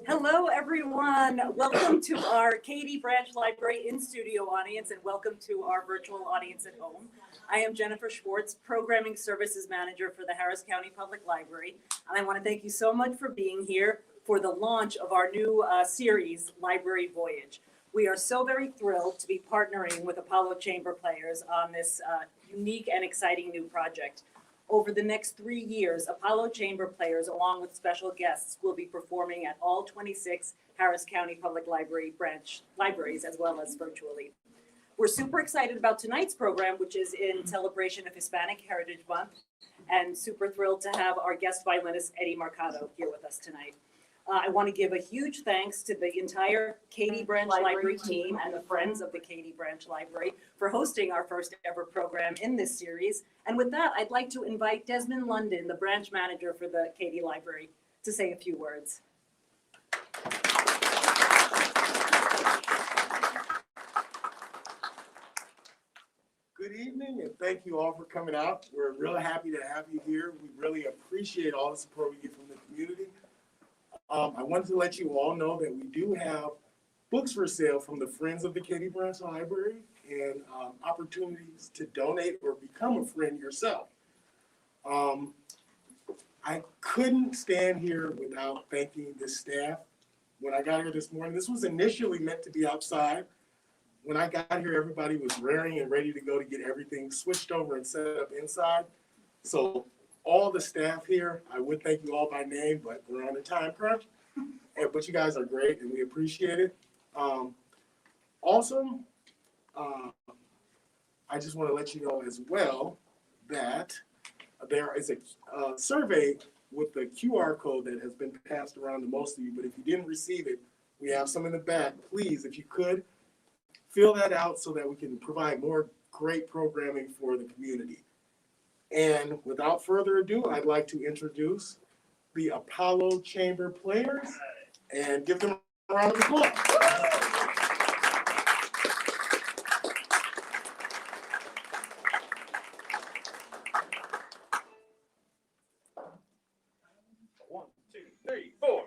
Hello, everyone. Welcome to our Katy Branch Library in-studio audience, and welcome to our virtual audience at home. I am Jennifer Schwartz, Programming Services Manager for the Harris County Public Library, and I want to thank you so much for being here for the launch of our new series, Library Voyage. We are so very thrilled to be partnering with Apollo Chamber Players on this unique and exciting new project. Over the next 3 years, Apollo Chamber Players, along with special guests, will be performing at all 26 Harris County Public Library branch libraries, as well as virtually. We're super excited about tonight's program, which is in celebration of Hispanic Heritage Month, and super thrilled to have our guest violinist, Eddy Marcano, here with us tonight. I want to give a huge thanks to the entire Katy Branch Library team and the friends of the Katy Branch Library for hosting our first ever program in this series. And with that, I'd like to invite Desmond London, the branch manager for the Katy Library, to say a few words. Good evening, and thank you all for coming out. We're really happy to have you here. We really appreciate all the support we get from the community. I wanted to let you all know that we do have books for sale from the Friends of the Katy Branch Library and opportunities to donate or become a friend yourself. I couldn't stand here without thanking the staff. When I got here this morning, this was initially meant to be outside. When I got here, everybody was raring and ready to go to get everything switched over and set up inside. So all the staff here, I would thank you all by name, but we're on a time crunch. But you guys are great, and we appreciate it. Also, I just want to let you know as well that there is a survey with the QR code that has been passed around to most of you, but if you didn't receive it, we have some in the back. Please, if you could, fill that out so that we can provide more great programming for the community. And without further ado, I'd like to introduce the Apollo Chamber Players and give them a round of applause. One, two, three, four.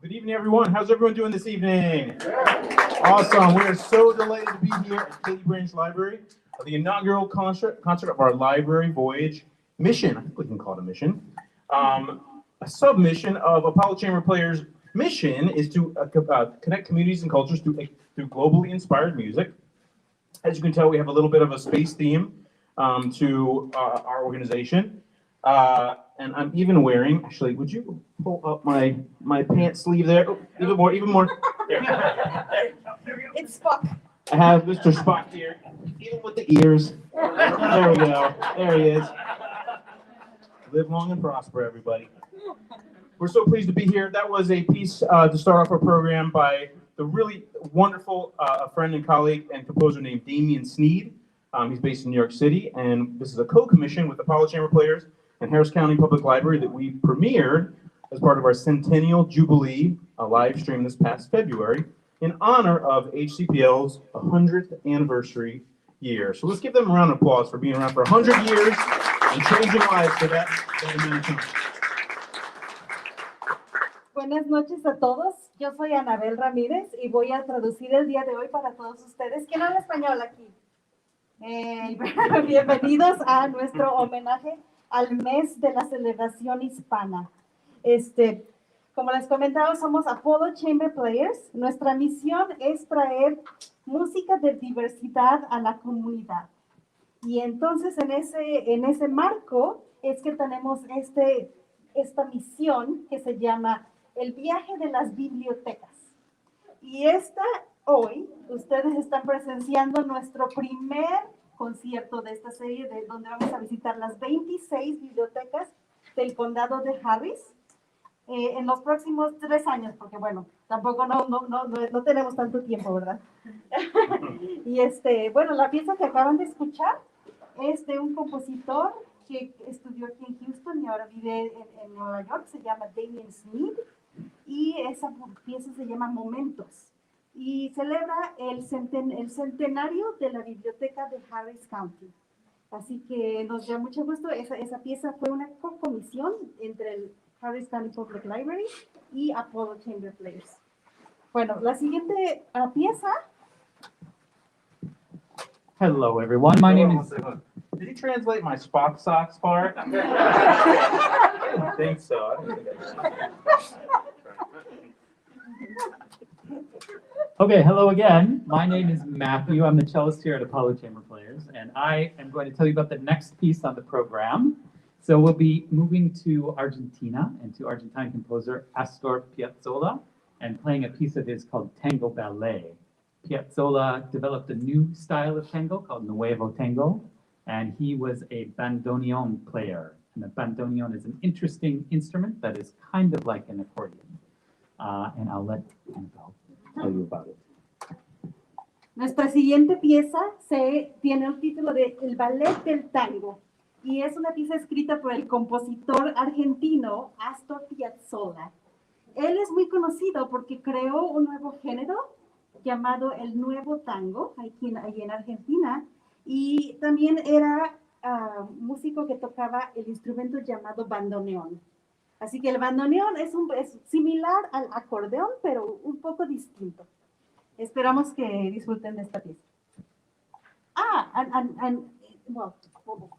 Good evening, everyone. How's everyone doing this evening? Awesome. We are so delighted to be here at Katy Branch Library, the inaugural concert of our Library Voyage. mission, I think we can call it a mission, a submission of Apollo Chamber Players' mission is to connect communities and cultures through globally inspired music. As you can tell, we have a little bit of a space theme to our organization. And I'm even wearing, actually, would you pull up my pants sleeve there? Oh, even more. There. It's Spock. I have Mr. Spock here, even with the ears. There we go. There he is. Live long and prosper, everybody. We're so pleased to be here. That was a piece to start off our program by the really wonderful friend and colleague and composer named Damian Sneed. He's based in New York City, and this is a co-commission with Apollo Chamber Players and Harris County Public Library that we premiered as part of our Centennial Jubilee live stream this past February in honor of HCPL's 100th anniversary year. So let's give them a round of applause for being around for 100 years and changing lives for that amount of time. Buenas noches a todos. Yo soy Anabel Ramírez y voy a traducir el día de hoy para todos ustedes. ¿Quién habla español aquí? Bienvenidos a nuestro homenaje al mes de la celebración hispana. Como les comentaba, somos Apollo Chamber Players. Nuestra misión es traer música de diversidad a la comunidad. Y entonces en ese marco es que tenemos esta misión que se llama el viaje de las bibliotecas. Y hoy ustedes están presenciando nuestro primer concierto de esta serie, donde vamos a visitar las 26 bibliotecas del condado de Harris en los próximos 3 años, porque bueno, tampoco no tenemos tanto tiempo, ¿verdad? Y bueno, la pieza que acaban de escuchar es de un compositor que estudió aquí en Houston y ahora vive en Nueva York, se llama Damian Sneed, y esa pieza se llama Momentos, y celebra el centenario de la biblioteca de Harris County. Así que nos da mucho gusto, esa pieza fue una co-comisión entre el Harris County Public Library y Apollo Chamber Players. Bueno, la siguiente pieza. Hello, everyone. My name is. Did you translate my Spock socks part? I didn't think so. Okay, hello again. My name is Matthew. I'm the cellist here at Apollo Chamber Players, and I am going to tell you about the next piece on the program. So we'll be moving to Argentina and to Argentine composer Astor Piazzolla and playing a piece of his called Tango Ballet. Piazzolla developed a new style of tango called Nuevo Tango, and he was a bandoneon player. And the bandoneon is an interesting instrument that is kind of like an accordion. And I'll let Tango tell you about it. Nuestra siguiente pieza tiene el título de El Ballet del Tango y es una pieza escrita por el compositor argentino Astor Piazzolla. Él es muy conocido porque creó un nuevo género llamado el Nuevo Tango, aquí en Argentina, y también era músico que tocaba el instrumento llamado bandoneón. Así que el bandoneón es similar al acordeón, pero un poco distinto. Esperamos que disfruten de esta pieza. Well, go back.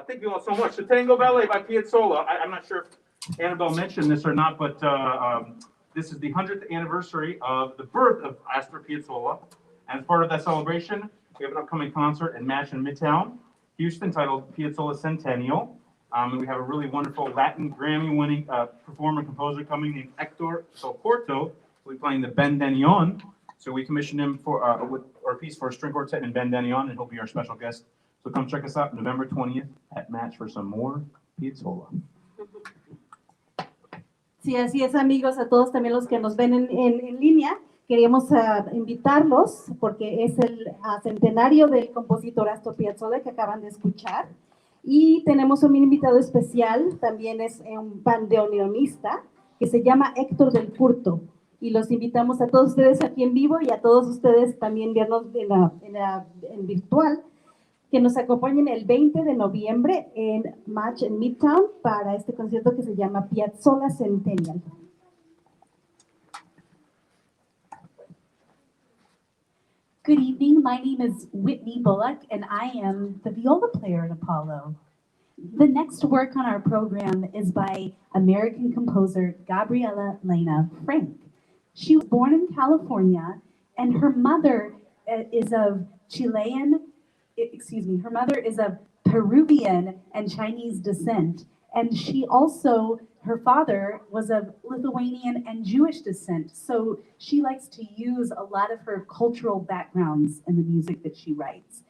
Thank you all so much. The Tango Ballet by Piazzolla. I'm not sure if Annabelle mentioned this or not, but this is the 100th anniversary of the birth of Astor Piazzolla. And as part of that celebration, we have an upcoming concert and match in Midtown, Houston, titled Piazzolla Centennial. And we have a really wonderful Latin Grammy-winning performer and composer coming named Hector Soporto, who'll be playing the bandoneon. So we commissioned him for a piece for a string quartet and bandoneon, and he'll be our special guest. So come check us out November 20th at Match for some more Piazzolla. Sí, así es, amigos, a todos también los que nos ven en línea. Queríamos invitarlos porque es el centenario del compositor Astor Piazzolla que acaban de escuchar. Y tenemos un invitado especial, también es un bandoneonista que se llama Héctor del Curto. Y los invitamos a todos ustedes aquí en vivo y a todos ustedes también vernos en virtual, que nos acompañen el 20 de noviembre en Match en Midtown para este concierto que se llama Piazzolla Centennial. Good evening, my name is Whitney Bullock and I am the viola player in Apollo. The next work on our program is by American composer Gabriela Lena Frank. She was born in California and her mother is of her mother is of Peruvian and Chinese descent. And she also, her father was of Lithuanian and Jewish descent. So she likes to use a lot of her cultural backgrounds in the music that she writes.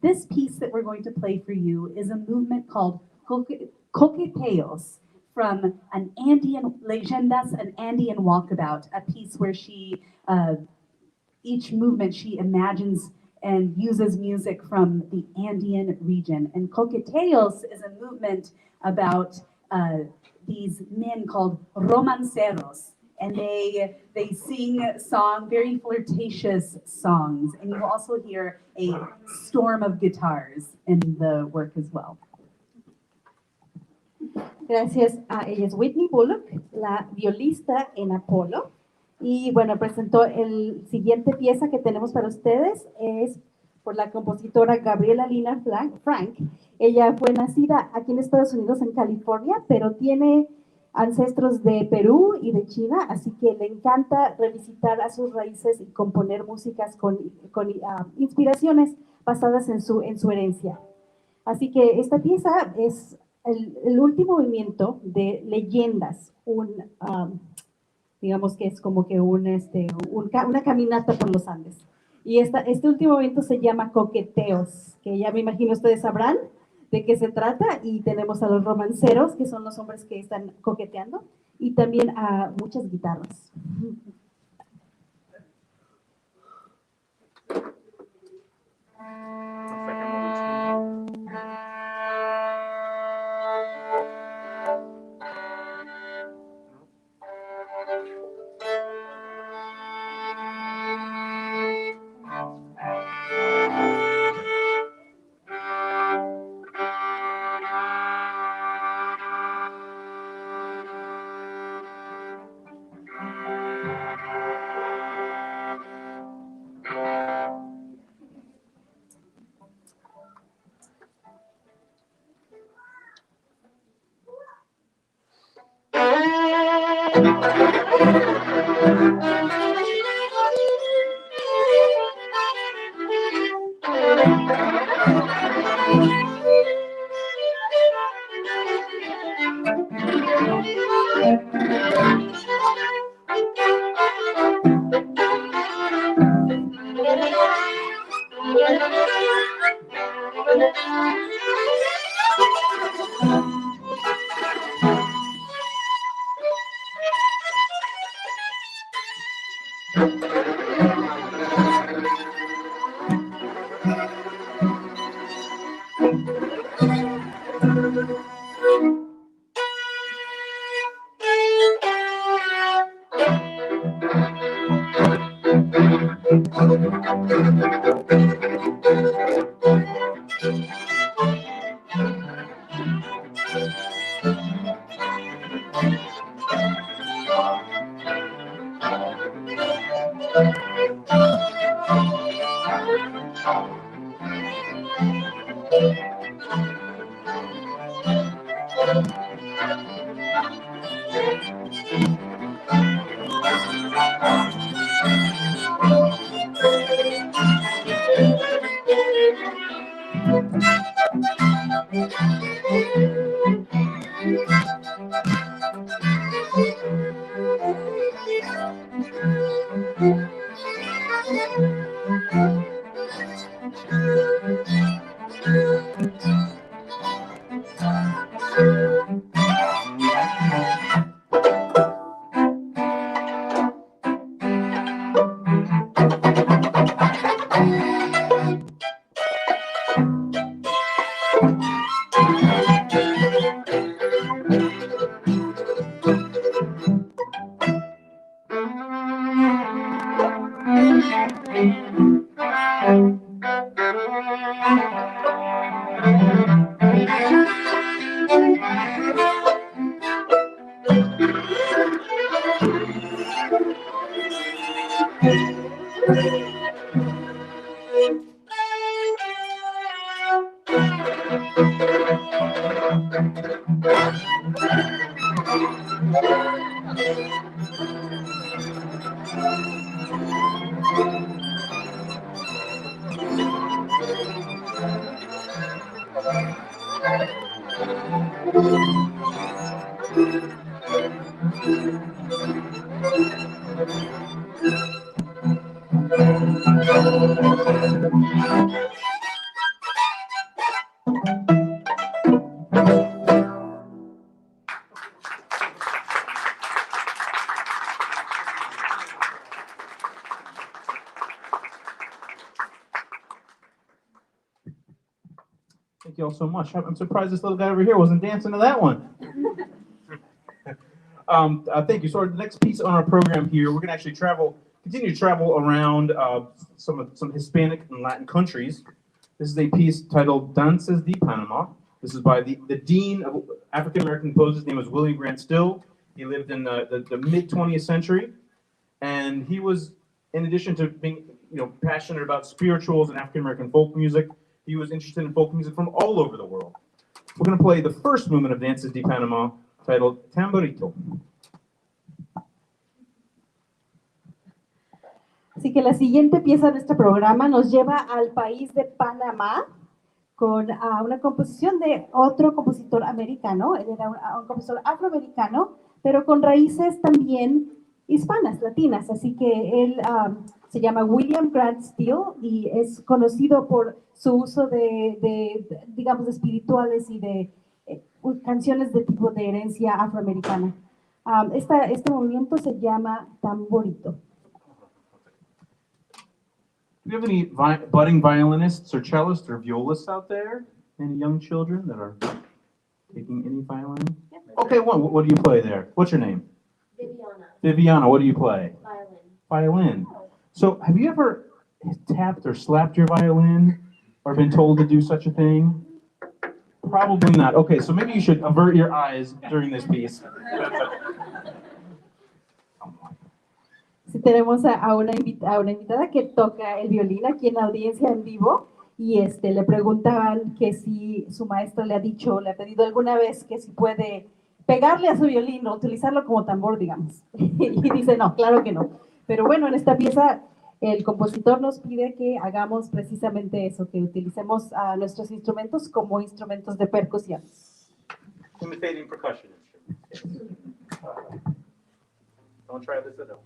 This piece that we're going to play for you is a movement called Coqueteos from an Andean, Leyendas, an Andean Walkabout, a piece where she, each movement she imagines and uses music from the Andean region. And Coqueteos is a movement about these men called romanceros. And they sing very flirtatious songs. And you will also hear a storm of guitars in the work as well. Gracias. Ella es Whitney Bullock, la violista en Apolo. Y bueno, presentó el siguiente pieza que tenemos para ustedes, es por la compositora Gabriela Lena Frank. Ella fue nacida aquí en Estados Unidos, en California, pero tiene ancestros de Perú y de China, así que le encanta revisitar a sus raíces y componer músicas con inspiraciones basadas en su herencia. Así que esta pieza es el último movimiento de Leyendas, digamos que es como que una caminata por los Andes. Y este último movimiento se llama Coqueteos, que ya me imagino ustedes sabrán de qué se trata, y tenemos a los romanceros, que son los hombres que están coqueteando, y también a muchas guitarras. Thank you all so much. I'm surprised this little guy over here wasn't dancing to that one. Thank you. So the next piece on our program here, we're going to actually continue to travel around some Hispanic and Latin countries. This is a piece titled Dances de Panama. This is by the Dean of African American Composers. His name was William Grant Still. He lived in the mid 20th century, and he was, in addition to being passionate about spirituals and African American folk music, he was interested in folk music from all over the world. We're going to play the first movement of Dances de Panama, titled Tamborito. Así que la siguiente pieza de este programa nos lleva al país de Panamá con una composición de otro compositor americano. Él era un compositor afroamericano, pero con raíces también hispanas, latinas. Así que él se llama William Grant Still y es conocido por su uso digamos, de espirituales y de canciones de tipo de herencia afroamericana. Este movimiento se llama Tamborito. Do you have any budding violinists or cellists or violists out there? Any young children that are taking any violin? Yep. Okay, what do you play there? What's your name? Viviana. Viviana, what do you play? Violin. Violin. So have you ever tapped or slapped your violin or been told to do such a thing? Probably not. Okay, so maybe you should avert your eyes during this piece. Sí, tenemos a una invitada que toca el violín aquí en la audiencia en vivo y le preguntaban que si su maestro le ha pedido alguna vez que si puede pegarle a su violín o utilizarlo como tambor, digamos. Y dice, no, claro que no. Pero bueno, en esta pieza el compositor nos pide que hagamos precisamente eso, que utilicemos a nuestros instrumentos como instrumentos de percusión. Imitating percussion instruments. Don't try this at home.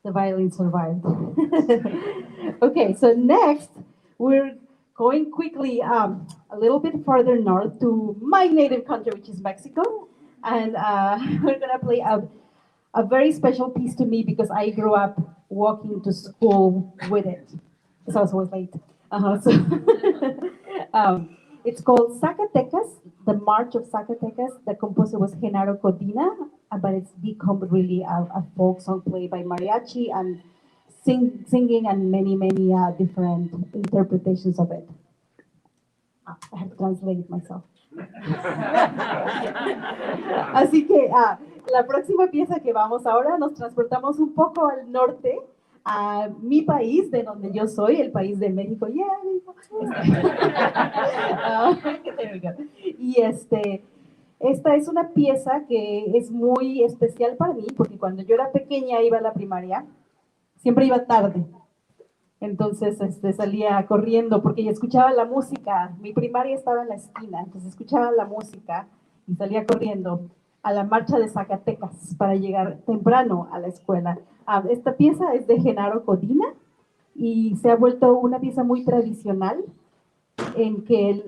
The violin survived. Okay, so next we're going quickly a little bit further north to my native country, which is Mexico, and we're gonna play a very special piece to me because I grew up walking to school with it, so I was always late. So it's called Zacatecas, the March of Zacatecas. The composer was Genaro Codina, but it's become really a folk song played by mariachi and singing and many different interpretations of it. I have to translate it myself. Así que la próxima pieza que vamos ahora, nos transportamos un poco al norte, a mi país, de donde yo soy, el país de México. Yeah, México. There we go. Y esta es una pieza que es muy especial para mí, porque cuando yo era pequeña iba a la primaria, siempre iba tarde. Entonces salía corriendo porque yo escuchaba la música. Mi primaria estaba en la esquina, entonces escuchaba la música y salía corriendo a la marcha de Zacatecas para llegar temprano a la escuela. Esta pieza es de Genaro Codina y se ha vuelto una pieza muy tradicional en que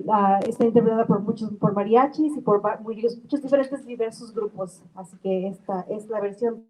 está interpretada por mariachis y por muchos diversos grupos. Así que esta es la versión.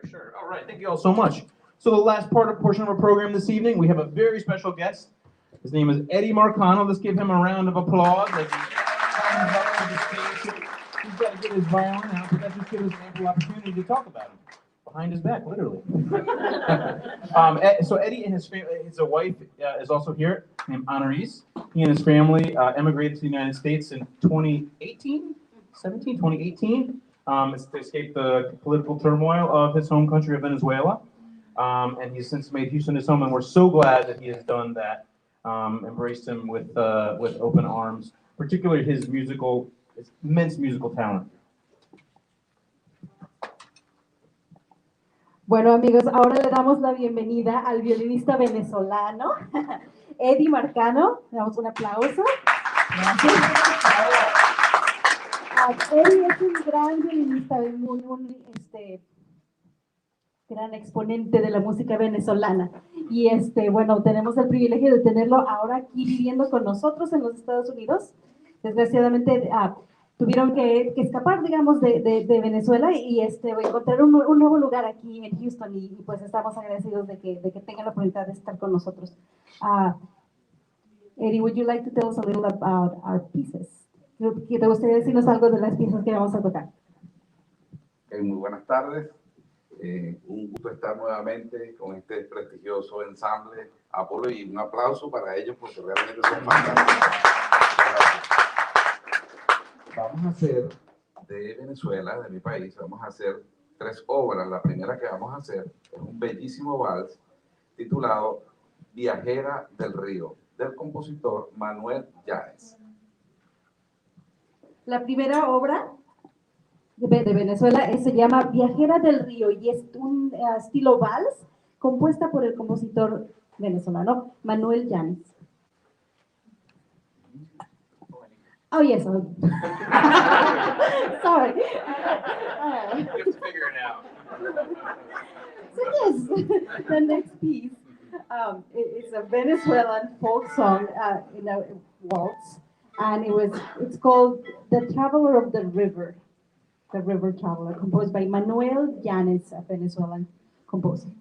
Sure. All right. Thank you all so much. So the last portion of our program this evening, we have a very special guest. His name is Eddy Marcano. Let's give him a round of applause as he comes up to the stage. He's got to get his violin out, but that just gives us an ample opportunity to talk about him. Behind his back, literally. So Eddy and his family, his wife is also here, named Honoris. He and his family emigrated to the United States in 2018. To escape the political turmoil of his home country of Venezuela. And he's since made Houston his home, and we're so glad that he has done that. Embraced him with open arms, particularly his immense musical talent. Bueno, amigos, ahora le damos la bienvenida al violinista venezolano, Eddy Marcano. Le damos un aplauso. Gracias. Eddy es un gran violinista, un gran exponente de la música venezolana. Y bueno, tenemos el privilegio de tenerlo ahora aquí viviendo con nosotros en los Estados Unidos. Desgraciadamente tuvieron que escapar, digamos, de Venezuela y encontrar un nuevo lugar aquí en Houston y pues estamos agradecidos de que tengan la oportunidad de estar con nosotros. Eddy, would you like to tell us a little about our pieces? ¿Te gustaría decirnos algo de las piezas que vamos a tocar? Muy buenas tardes. Un gusto estar nuevamente con este prestigioso ensamble Apolo y un aplauso para ellos porque realmente son fantásticos. Vamos a hacer de Venezuela, de mi país, vamos a hacer 3 obras. La primera que vamos a hacer es un bellísimo vals titulado Viajera del Río, del compositor Manuel Yáñez. La primera obra de Venezuela se llama Viajera del Río y es un estilo vals compuesta por el compositor venezolano Manuel Yáñez. Oh, yes. Sorry. You have to figure it out. So yes, the next piece is a Venezuelan folk song in a waltz, and it's called "The Traveler of the River," the River Traveler, composed by Manuel Yáñez, a Venezuelan composer.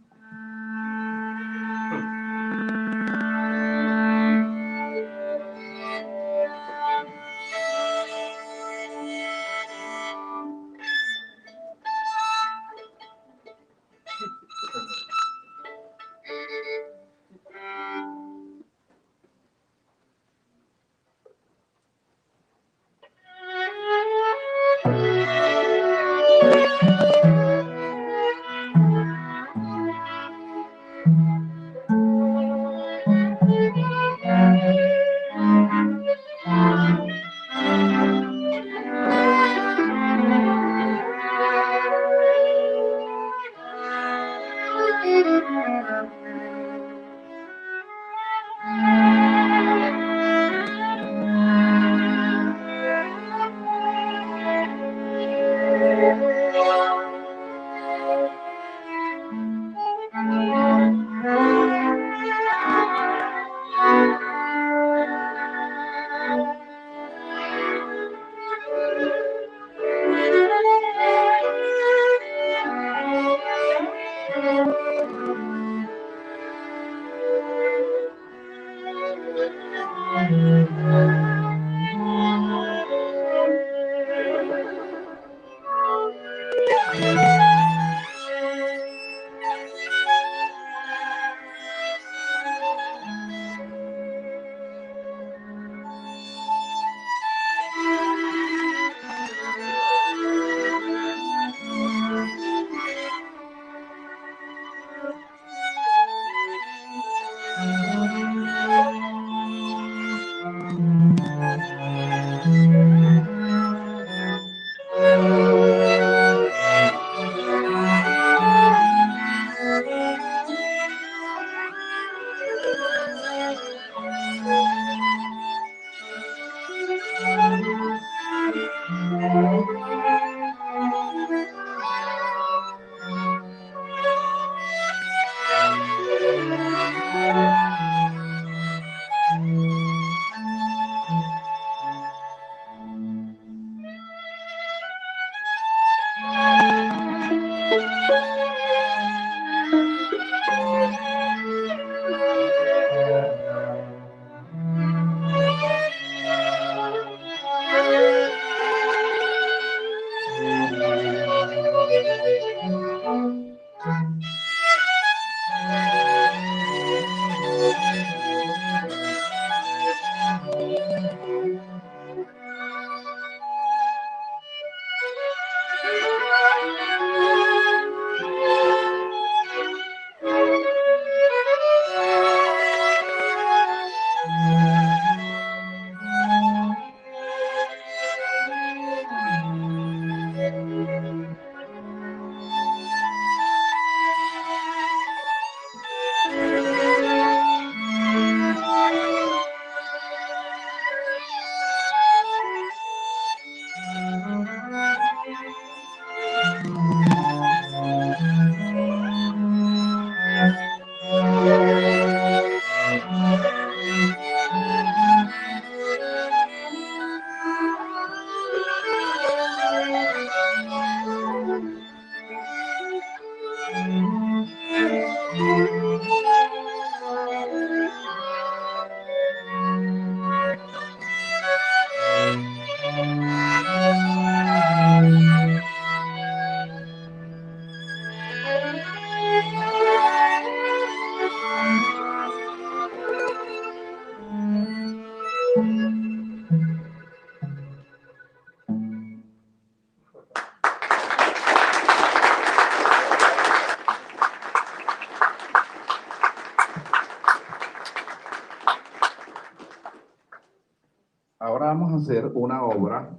Ahora vamos a hacer una obra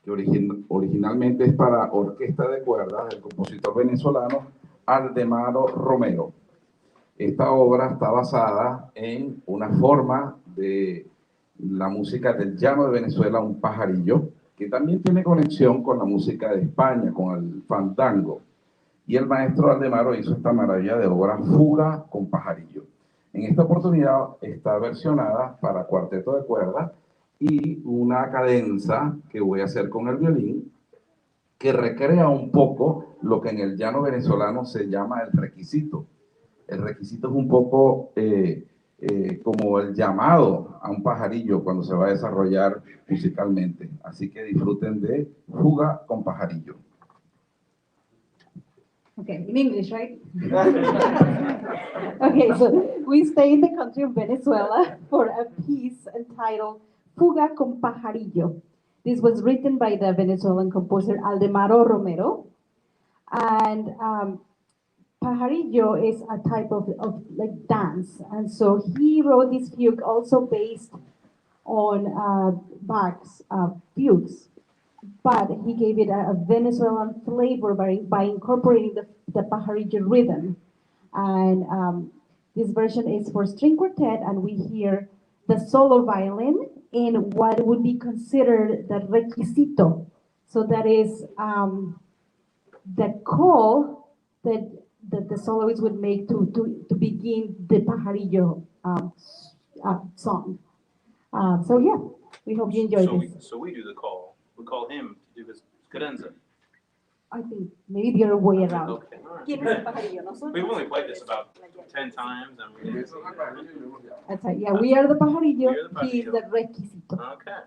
que originalmente es para orquesta de cuerdas del compositor venezolano Aldemaro Romero. Esta obra está basada en una forma de la música del llano de Venezuela, un pajarillo, que también tiene conexión con la música de España, con el fandango. Y el maestro Aldemaro hizo esta maravilla de obra, Fuga con pajarillo. En esta oportunidad está versionada para cuarteto de cuerdas y una cadenza que voy a hacer con el violín, que recrea un poco lo que en el llano venezolano se llama el requisito. El requisito es un poco como el llamado a un pajarillo cuando se va a desarrollar musicalmente. Así que disfruten de Fuga con pajarillo. Okay, in English, right? Okay, so we stay in the country of Venezuela for a piece entitled Fuga con Pajarillo. This was written by the Venezuelan composer Aldemaro Romero. And Pajarillo is a type of like dance. And so he wrote this fugue also based on Bach's fugues. But he gave it a Venezuelan flavor by incorporating the pajarillo rhythm. And this version is for string quartet, and we hear the solo violin in what would be considered the requisito. So that is the call that the soloist would make to begin the pajarillo song. So yeah, we hope you enjoy this. So we do the call. We call him to do his cadenza. I think maybe the other way around. Okay, all right. ¿Quién es el pajarillo? ¿Nosotros? We've only played this about 10 times. And we... That's right. Yeah, we are the pajarillo. You're the He is the pajarillo. requisito. Okay.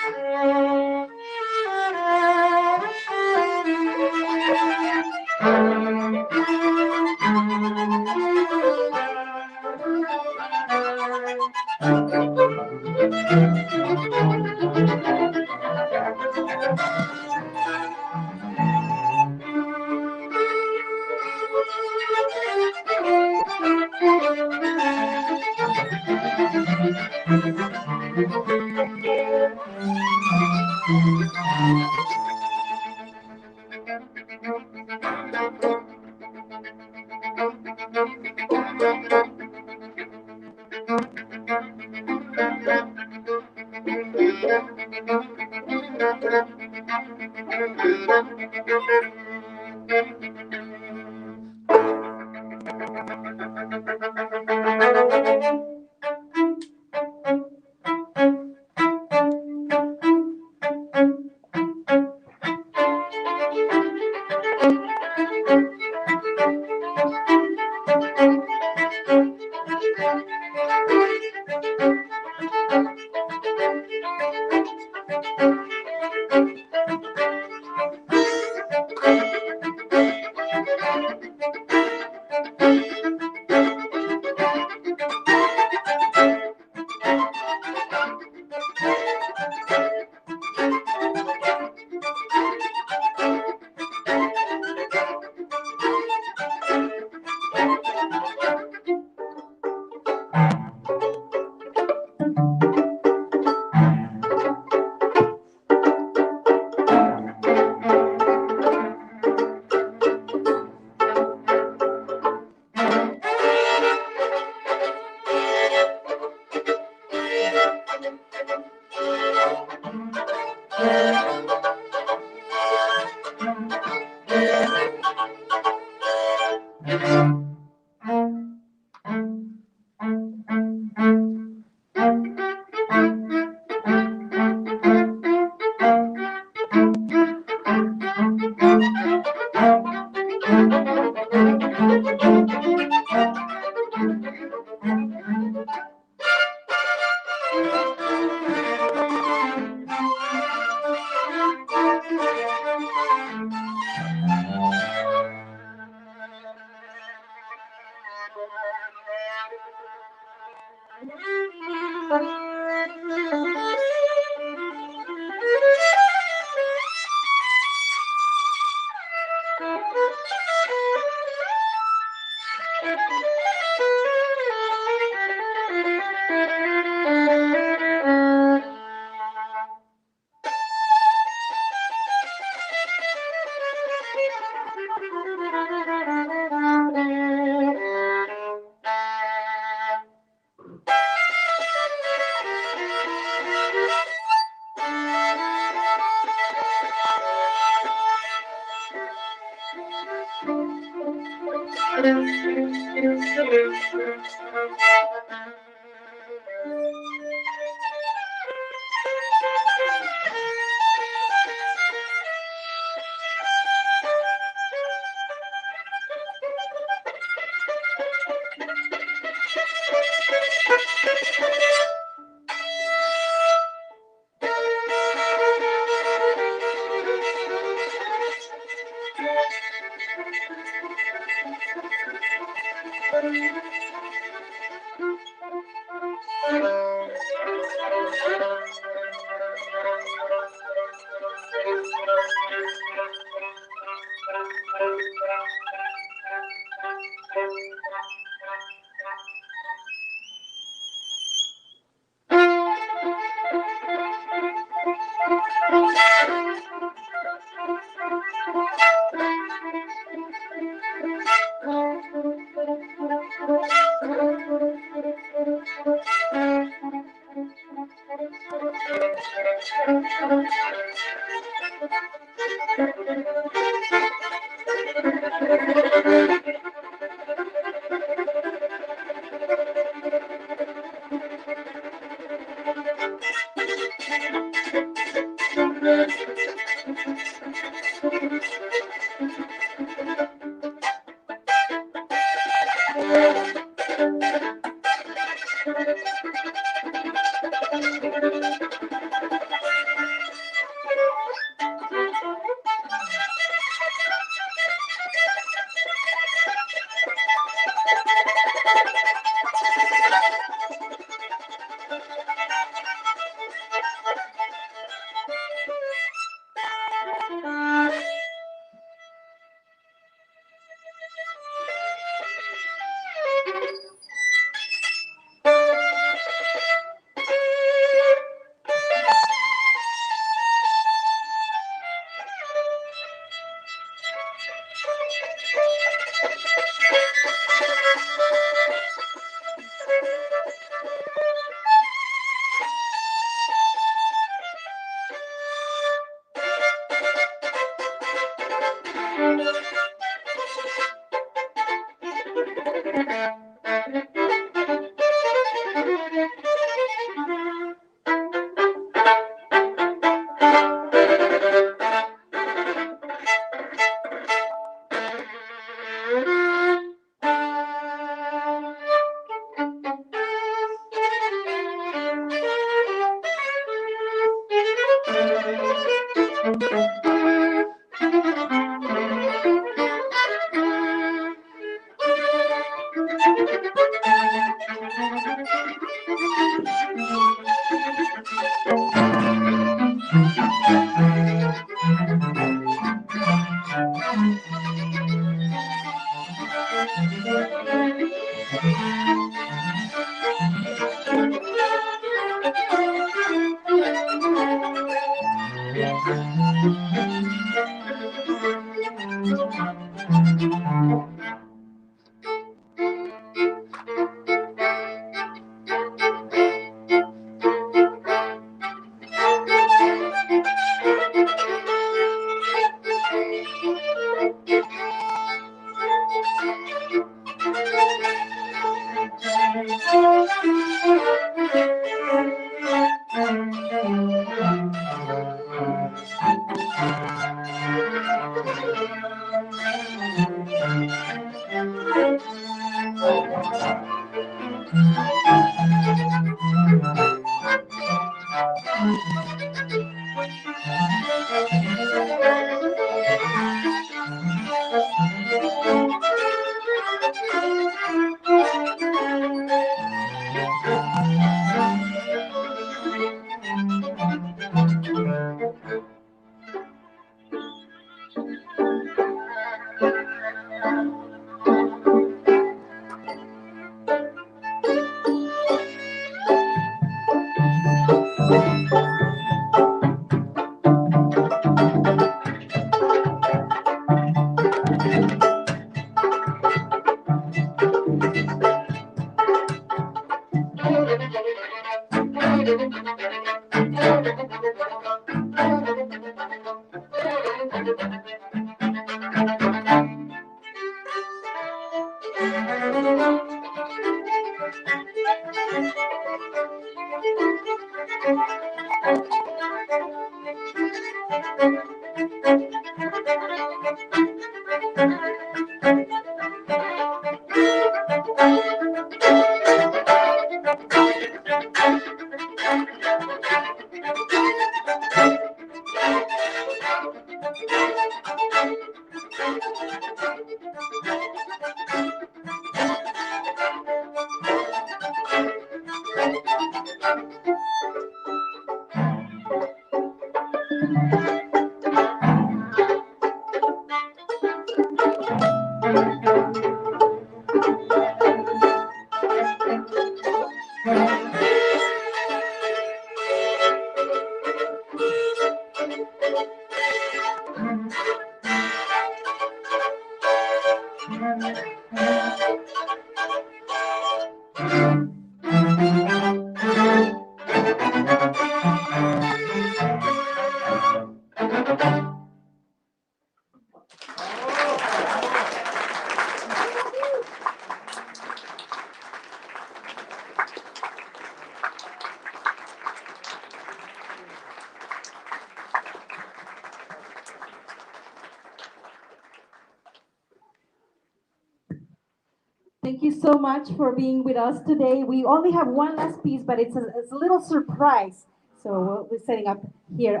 Thank you so much for being with us today. We only have one last piece, but it's a little surprise. So we're setting up here.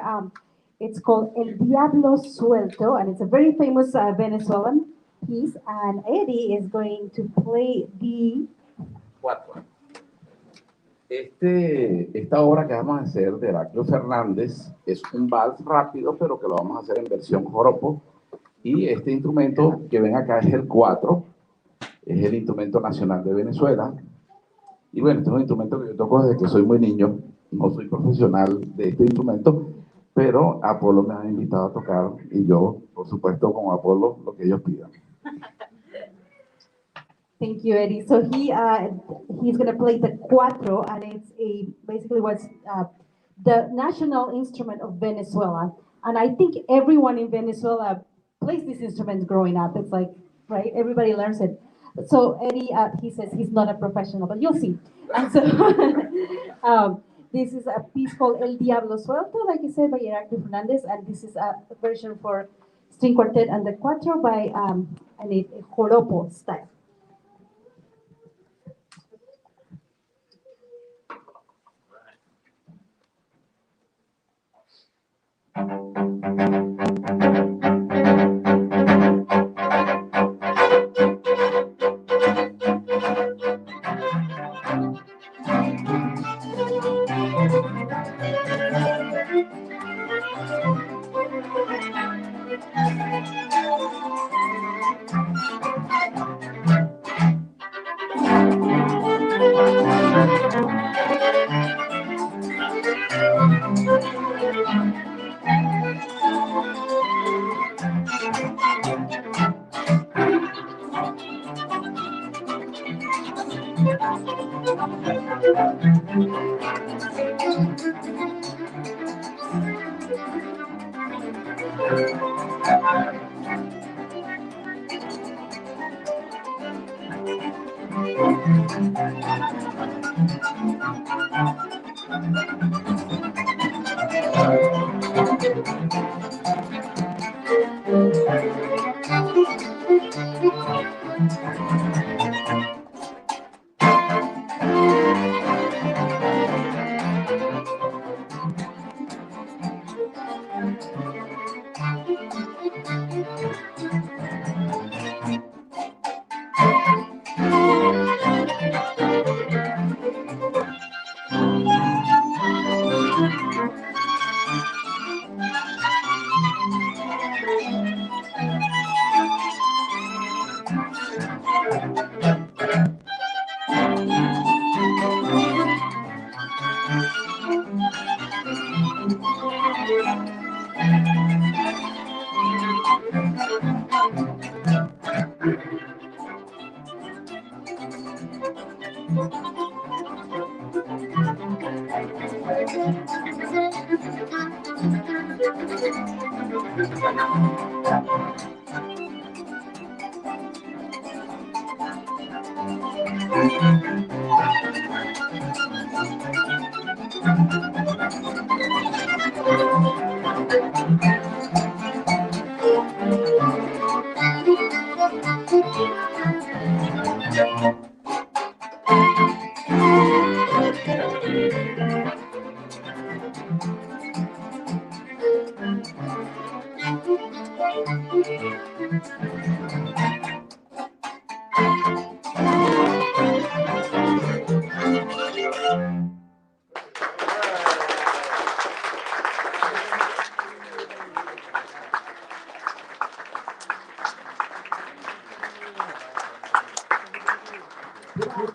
It's called El Diablo Suelto, and it's a very famous Venezuelan piece. And Eddie is going to play the... Cuatro. Esta obra que vamos a hacer de Heraclio Fernández es un vals rápido, pero que lo vamos a hacer en versión joropo. Y este instrumento que ven acá es el cuatro, es el instrumento nacional de Venezuela. Y bueno, este es un instrumento que yo toco desde que soy muy niño. No soy profesional de este instrumento, pero Apolo me ha invitado a tocar y yo, por supuesto, con Apolo, lo que ellos pidan. Thank you, Eddie. So he's going to play the cuatro, and it's basically what's the national instrument of Venezuela. And I think everyone in Venezuela plays this instrument growing up. It's like, right? Everybody learns it. So Eddie, he says he's not a professional, but you'll see. And so this is a piece called El Diablo Suelto, like I said, by Heraclio Fernandez, and this is a version for string quartet and the cuatro by a joropo style.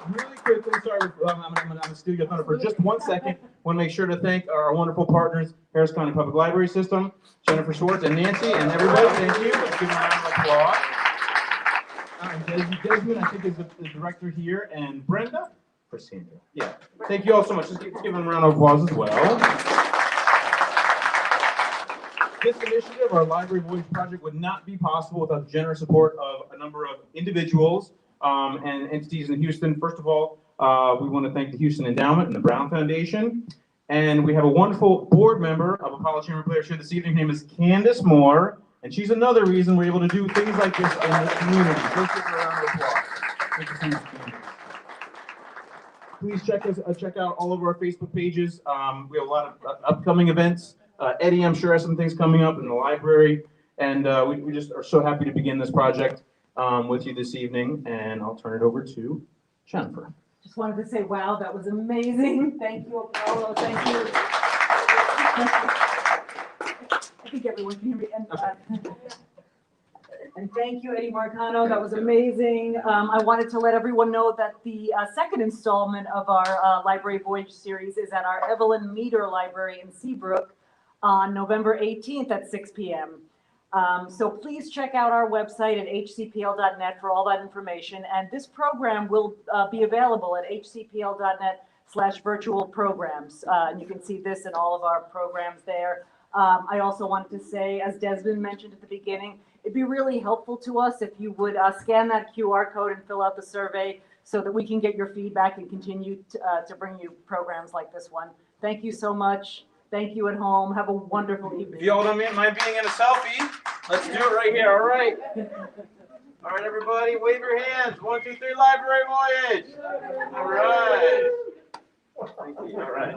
Really quickly, sorry, I'm gonna steal your thunder for just 1 second. Want to make sure to thank our wonderful partners, Harris County Public Library System, Jennifer Schwartz and Nancy, and everybody. Thank you. Let's give them a round of applause. And Desmond, I think, is the director here, and Brenda for Sandra. Yeah. Thank you all so much. Let's give them a round of applause as well. This initiative, our Library Voyage project, would not be possible without the generous support of a number of individuals and entities in Houston. First of all, we want to thank the Houston Endowment and the Brown Foundation. And we have a wonderful board member of Apollo Chamber Players here this evening. Her name is Candace Moore. And she's another reason we're able to do things like this in the community. Please give her a round of applause. Thank you so much, Candace. Please check out all of our Facebook pages. We have a lot of upcoming events. Eddie, I'm sure, has some things coming up in the library. And we just are so happy to begin this project with you this evening. And I'll turn it over to Jennifer. Just wanted to say, wow, that was amazing. Thank you, Apollo. Thank you. I think everyone can hear me. And thank you, Eddy Marcano. That was amazing. I wanted to let everyone know that the second installment of our Library Voyage series is at our Evelyn Meader Library in Seabrook on November 18th at 6 p.m. So please check out our website at hcpl.net for all that information. And this program will be available at hcpl.net/virtual programs. And you can see this in all of our programs there. I also wanted to say, as Desmond mentioned at the beginning, it'd be really helpful to us if you would scan that QR code and fill out the survey so that we can get your feedback and continue to bring you programs like this one. Thank you so much. Thank you at home. Have a wonderful evening. If y'all don't mind being in a selfie, let's do it right here. All right. All right, everybody, wave your hands. 1, 2, 3, Library Voyage. All right. Thank you. All right.